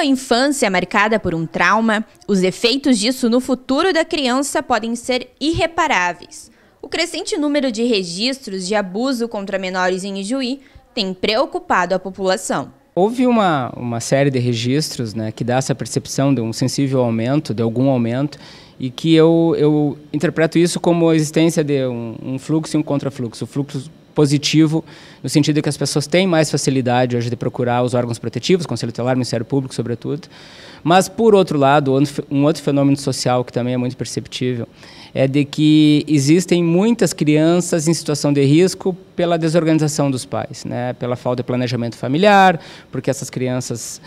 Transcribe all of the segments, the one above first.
a infância é marcada por um trauma, os efeitos disso no futuro da criança podem ser irreparáveis. O crescente número de registros de abuso contra menores em Ijuí tem preocupado a população. Houve uma série de registros, né, que dá essa percepção de um sensível aumento, de algum aumento, e que eu interpreto isso como a existência de um fluxo e um contrafluxo. O fluxo positivo, no sentido de que as pessoas têm mais facilidade hoje de procurar os órgãos protetivos, Conselho Tutelar, Ministério Público, sobretudo. Mas, por outro lado, um outro fenômeno social que também é muito perceptível é de que existem muitas crianças em situação de risco pela desorganização dos pais, né? Pela falta de planejamento familiar, porque essas crianças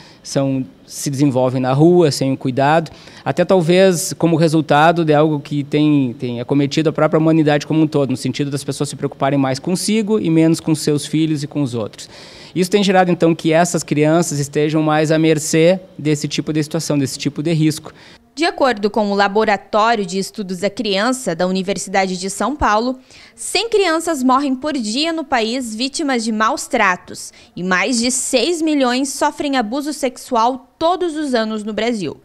se desenvolvem na rua sem o cuidado, até talvez como resultado de algo que tem acometido a própria humanidade como um todo, no sentido das pessoas se preocuparem mais consigo e menos com seus filhos e com os outros. Isso tem gerado, então, que essas crianças estejam mais à mercê desse tipo de situação, desse tipo de risco. De acordo com o Laboratório de Estudos da Criança da Universidade de São Paulo, 100 crianças morrem por dia no país vítimas de maus tratos e mais de 6 milhões sofrem abuso sexual todos os anos no Brasil.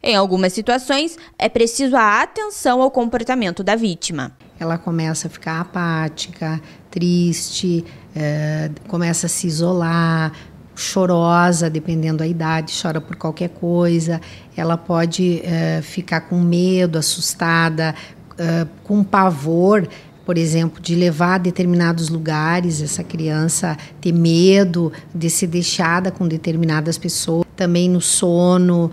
Em algumas situações, é preciso a atenção ao comportamento da vítima. Ela começa a ficar apática, triste, começa a se isolar, chorosa, dependendo da idade, chora por qualquer coisa. Ela pode ficar com medo, assustada, com pavor, por exemplo, de levar a determinados lugares, essa criança ter medo de ser deixada com determinadas pessoas. Também no sono,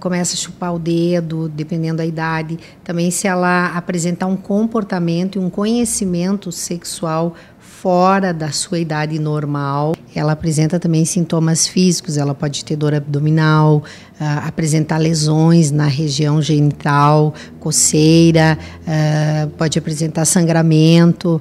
começa a chupar o dedo, dependendo da idade. Também se ela apresentar um comportamento e um conhecimento sexual fora da sua idade normal. Ela apresenta também sintomas físicos, ela pode ter dor abdominal, apresentar lesões na região genital, coceira, pode apresentar sangramento.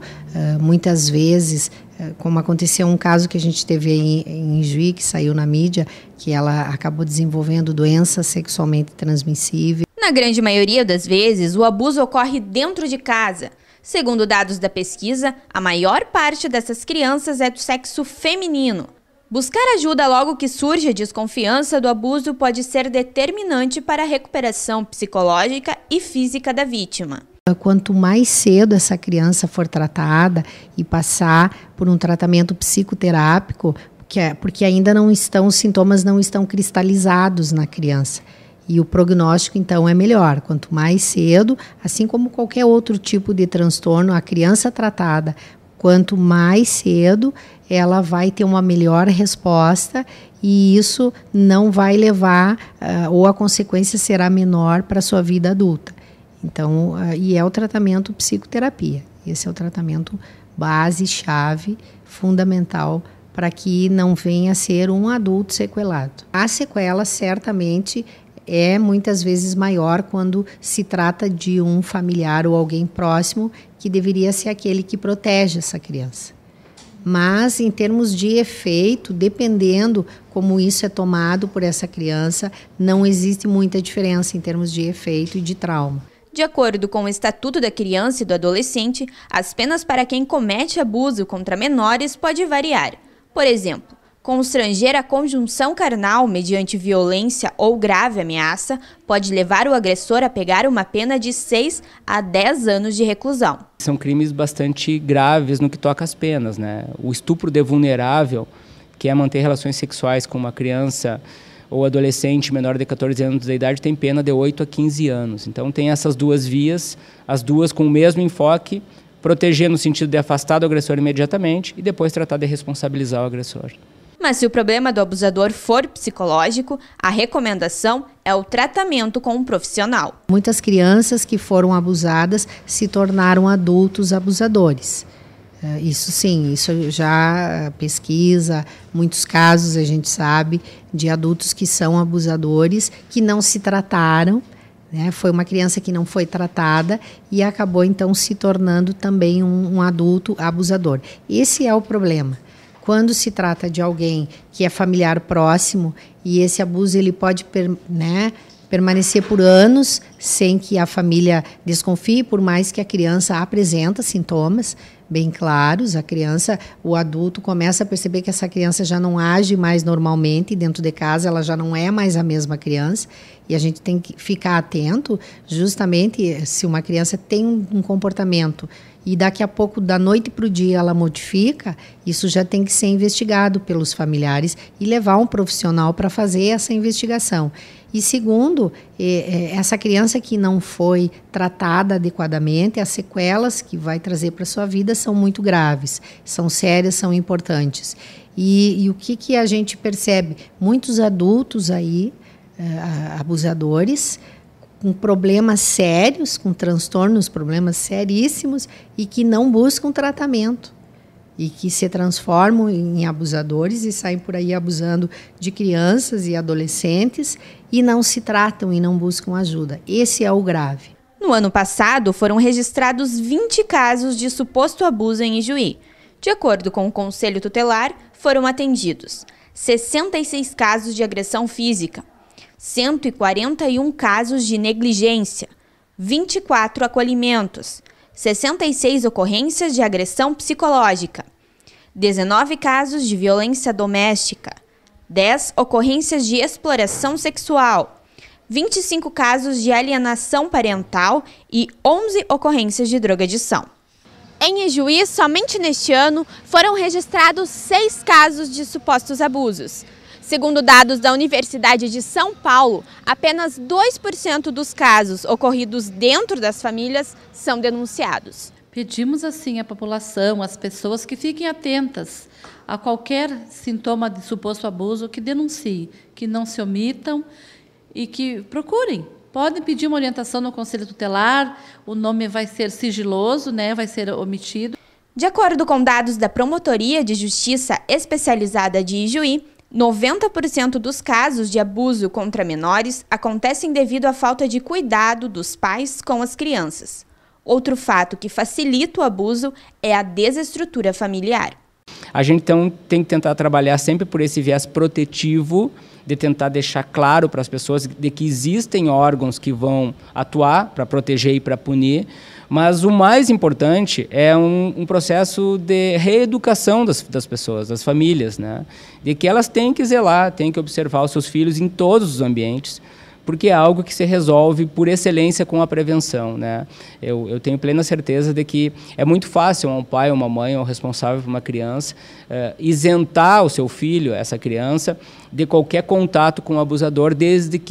Muitas vezes, como aconteceu um caso que a gente teve aí em Ijuí, que saiu na mídia, que ela acabou desenvolvendo doença sexualmente transmissível. Na grande maioria das vezes, o abuso ocorre dentro de casa. Segundo dados da pesquisa, a maior parte dessas crianças é do sexo feminino. Buscar ajuda logo que surge a desconfiança do abuso pode ser determinante para a recuperação psicológica e física da vítima. Quanto mais cedo essa criança for tratada e passar por um tratamento psicoterápico, porque ainda os sintomas não estão cristalizados na criança. E o prognóstico, então, é melhor. Quanto mais cedo, assim como qualquer outro tipo de transtorno, a criança tratada, quanto mais cedo, ela vai ter uma melhor resposta e isso não vai levar, ou a consequência será menor para a sua vida adulta. Então, e é o tratamento psicoterapia. Esse é o tratamento base, chave, fundamental para que não venha a ser um adulto sequelado. A sequela, certamente, é muitas vezes maior quando se trata de um familiar ou alguém próximo que deveria ser aquele que protege essa criança. Mas, em termos de efeito, dependendo como isso é tomado por essa criança, não existe muita diferença em termos de efeito e de trauma. De acordo com o Estatuto da Criança e do Adolescente, as penas para quem comete abuso contra menores pode variar. Por exemplo, constranger a conjunção carnal mediante violência ou grave ameaça pode levar o agressor a pegar uma pena de 6 a 10 anos de reclusão. São crimes bastante graves no que toca às penas, né? O estupro de vulnerável, que é manter relações sexuais com uma criança ou adolescente menor de 14 anos de idade, tem pena de 8 a 15 anos. Então tem essas duas vias, as duas com o mesmo enfoque, proteger no sentido de afastar do agressor imediatamente e depois tratar de responsabilizar o agressor. Mas se o problema do abusador for psicológico, a recomendação é o tratamento com um profissional. Muitas crianças que foram abusadas se tornaram adultos abusadores. Isso sim, isso já pesquisa, muitos casos a gente sabe de adultos que são abusadores, que não se trataram, né? Foi uma criança que não foi tratada e acabou então se tornando também um adulto abusador. Esse é o problema. Quando se trata de alguém que é familiar próximo e esse abuso ele pode permanecer por anos sem que a família desconfie, por mais que a criança apresenta sintomas, bem claros. A criança, o adulto começa a perceber que essa criança já não age mais normalmente dentro de casa, ela já não é mais a mesma criança, e a gente tem que ficar atento justamente se uma criança tem um comportamento e daqui a pouco, da noite para o dia, ela modifica, isso já tem que ser investigado pelos familiares e levar um profissional para fazer essa investigação. E segundo, essa criança que não foi tratada adequadamente, as sequelas que vai trazer para a sua vida são muito graves, são sérias, são importantes. E o que a gente percebe? Muitos adultos aí, abusadores, com problemas sérios, com transtornos, problemas seríssimos, e que não buscam tratamento, e que se transformam em abusadores e saem por aí abusando de crianças e adolescentes, e não se tratam e não buscam ajuda. Esse é o grave. No ano passado, foram registrados 20 casos de suposto abuso em Ijuí. De acordo com o Conselho Tutelar, foram atendidos 66 casos de agressão física, 141 casos de negligência, 24 acolhimentos, 66 ocorrências de agressão psicológica, 19 casos de violência doméstica, 10 ocorrências de exploração sexual, 25 casos de alienação parental e 11 ocorrências de drogadição. Em Ijuí, somente neste ano, foram registrados 6 casos de supostos abusos. Segundo dados da Universidade de São Paulo, apenas 2% dos casos ocorridos dentro das famílias são denunciados. Pedimos assim à população, às pessoas que fiquem atentas a qualquer sintoma de suposto abuso, que denunciem, que não se omitam e que procurem. Podem pedir uma orientação no Conselho Tutelar, o nome vai ser sigiloso, né, vai ser omitido. De acordo com dados da Promotoria de Justiça Especializada de Ijuí, 90% dos casos de abuso contra menores acontecem devido à falta de cuidado dos pais com as crianças. Outro fato que facilita o abuso é a desestrutura familiar. A gente então tem que tentar trabalhar sempre por esse viés protetivo, de tentar deixar claro para as pessoas de que existem órgãos que vão atuar para proteger e para punir, mas o mais importante é um processo de reeducação das pessoas, das famílias, né? De que elas têm que zelar, têm que observar os seus filhos em todos os ambientes, porque é algo que se resolve por excelência com a prevenção, né? Eu tenho plena certeza de que é muito fácil um pai, uma mãe, ou responsável por uma criança, isentar o seu filho, essa criança, de qualquer contato com o abusador, desde que